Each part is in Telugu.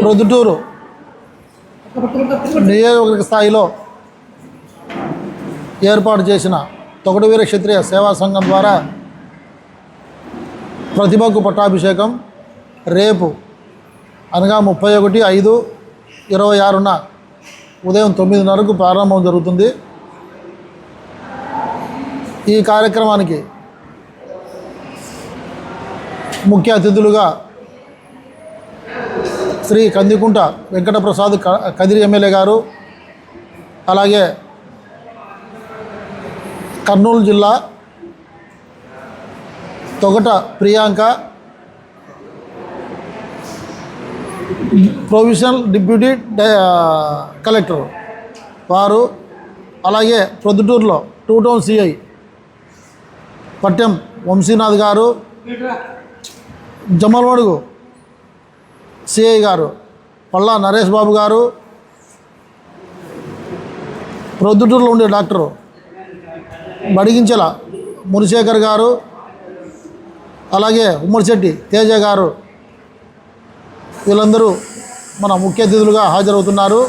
ప్రొద్దుటూరు నియోజకవర్గ స్థాయిలో ఏర్పాటు చేసిన తొగటవీర క్షత్రియ సేవా సంఘం ద్వారా ప్రతిభకు పట్టాభిషేకం రేపు అనగా 31/5/26న ఉదయం 9:30కు ప్రారంభం జరుగుతుంది. ఈ కార్యక్రమానికి ముఖ్య అతిథులుగా శ్రీ కందికుంట వెంకటప్రసాద్ కదిరి ఎమ్మెల్యే గారు, అలాగే కర్నూలు జిల్లా Togata Priyanka provisional deputy collector వారు, అలాగే ప్రొద్దుటూరులో 2 టౌన్ సిఐ పట్టెం వంశీనాథ్ గారు, జమ్మలమడుగు సిఐ గారు పల్లా నరేష్ బాబు గారు, ప్రొద్దుటూరులో ఉండే డాక్టరు బడిగించెల మునిశేఖర్ గారు, అలాగే ఉమ్మడిశెట్టి తేజ గారు, వీళ్ళందరూ మన ముఖ్య అతిథులుగా హాజరవుతున్నారు.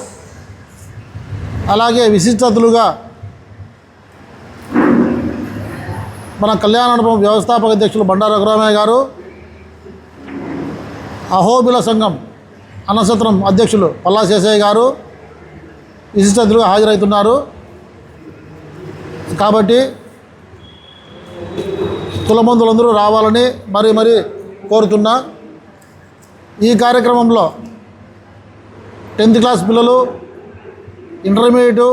అలాగే విశిష్ట అతిథులుగా మన కళ్యాణమండపం వ్యవస్థాపక అధ్యక్షులు బండారు రఘురామయ్య గారు, అహోబిల సంఘం అన్నసత్రం అధ్యక్షులు పల్లా శేషయ్య గారు విశిష్ట అతిథులుగా హాజరవుతున్నారు. కాబట్టి కులబంధులందరూ రావాలని మరీ కోరుతున్నా. ఈ కార్యక్రమంలో 10th క్లాస్ పిల్లలు, ఇంటర్మీడియట్,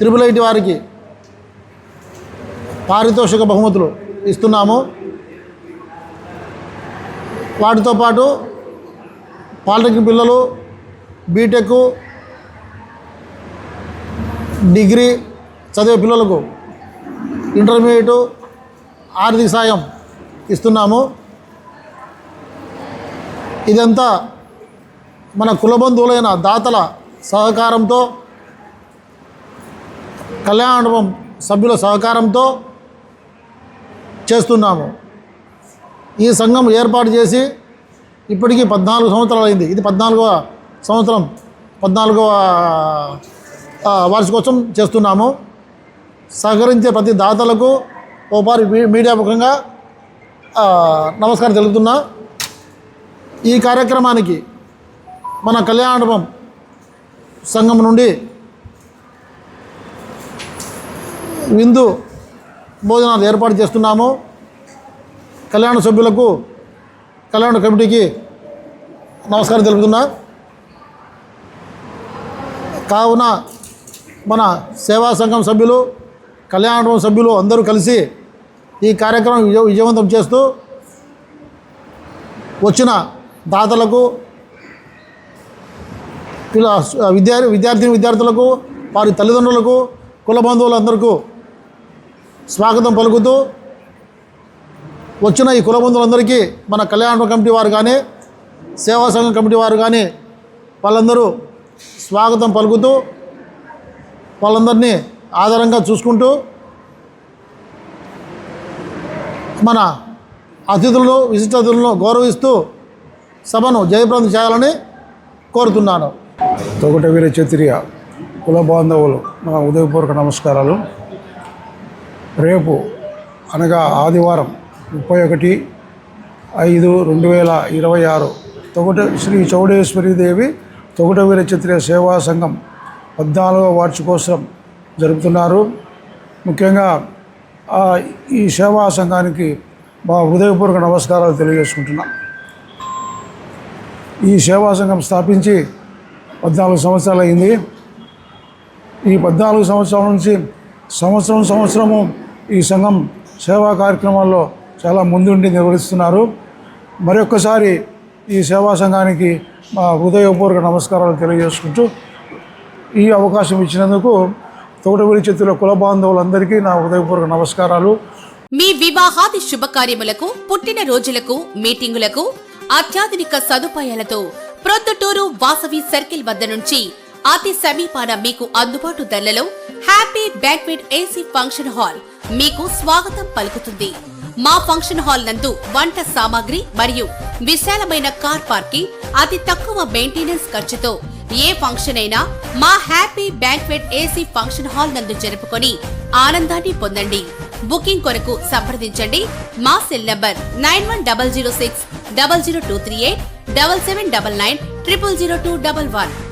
IIIT వారికి పారితోషిక బహుమతులు ఇస్తున్నాము. వాటితో పాటు పాలిటెక్నిక్ పిల్లలు, బీటెక్, డిగ్రీ చదివే పిల్లలకు ఇంటర్మీడియట్ ఆర్థిక సాయం ఇస్తున్నాము. ఇదంతా మన కులబంధువులైన దాతల సహకారంతో, కళ్యాణమండపం సభ్యుల సహకారంతో చేస్తున్నాము. ఈ సంఘం ఏర్పాటు చేసి ఇప్పటికీ 14 సంవత్సరాలు అయింది. ఇది 14వ సంవత్సరం, 14వ వార్షికోత్సవం చేస్తున్నాము. సహకరించే ప్రతి దాతలకు ఓపారి మీడియా ముఖంగా నమస్కారం తెలుపుతున్నా. ఈ కార్యక్రమానికి మన కళ్యాణమండపం సంఘం నుండి విందు భోజనాలు ఏర్పాటు చేస్తున్నాము. కళ్యాణ సభ్యులకు, కళ్యాణ కమిటీకి నమస్కారం తెలుపుతున్నా. కావున మన సేవా సంఘం సభ్యులు, కళ్యాణమండపం సభ్యులు అందరూ కలిసి ఈ కార్యక్రమం విజయవంతం చేస్తూ వచ్చిన దాతలకు, విద్యార్థులకు, వారి తల్లిదండ్రులకు, కుల బంధువులందరికీ స్వాగతం పలుకుతూ, వచ్చిన ఈ కుల బంధువులందరికీ మన కళ్యాణ కమిటీ వారు కానీ, సేవా సంఘం కమిటీ వారు కానీ వాళ్ళందరూ స్వాగతం పలుకుతూ, వాళ్ళందరినీ ఆధారంగా చూసుకుంటూ మన అతిథులను, విశిష్ట అతిథులను గౌరవిస్తూ సభను జయప్రదం చేయాలని కోరుతున్నాను. తొగటవీర క్షత్రియ కుల బాంధవులు మన ఉదయపూర్వక నమస్కారాలు. రేపు అనగా ఆదివారం 31/5/2026 శ్రీ చౌడేశ్వరీదేవి తొగటవీర క్షత్రియ సేవా సంఘం 14వ వార్షికోత్సవం జరుపుతున్నారు. ముఖ్యంగా ఈ సేవా సంఘానికి మా హృదయపూర్వక నమస్కారాలు తెలియజేసుకుంటున్నాం. ఈ సేవా సంఘం స్థాపించి 14 సంవత్సరాలు అయింది. ఈ 14 సంవత్సరాల నుంచి సంవత్సరము ఈ సంఘం సేవా కార్యక్రమాల్లో చాలా ముందుండి నిర్వహిస్తున్నారు. మరొక్కసారి ఈ సేవా సంఘానికి మా హృదయపూర్వక నమస్కారాలు తెలియజేసుకుంటూ ఈ అవకాశం ఇచ్చినందుకు తోటవీరి చిత్తుల కుల బాంధవులందరికీ నా హృదయపూర్వక నమస్కారాలు. మీ వివాహాది శుభకార్యములకు, పుట్టినరోజులకు, మీటింగులకు అత్యాధునిక సదుపాయాలతో ప్రొద్దుటూరు వాసవి సర్కిల్ వద్ద నుంచి అతి సమీపాన మీకు అందుబాటు ధరలలో happy banquet AC function hall మీకు స్వాగతం పలుకుతుంది. మా ఫంక్షన్ హాల్ నందు వంట సామాగ్రి మరియు విశాలమైన కార్ పార్కింగ్, అతి తక్కువ మెయింటెనెన్స్ ఖర్చుతో ఏ ఫంక్షన్ అయినా మా happy banquet AC function hall నందు జరుపుకొని ఆనందాన్ని పొందండి. బుకింగ్ కొరకు సంప్రదించండి. మా సెల్ నంబర్ 9100600238 7799 000211.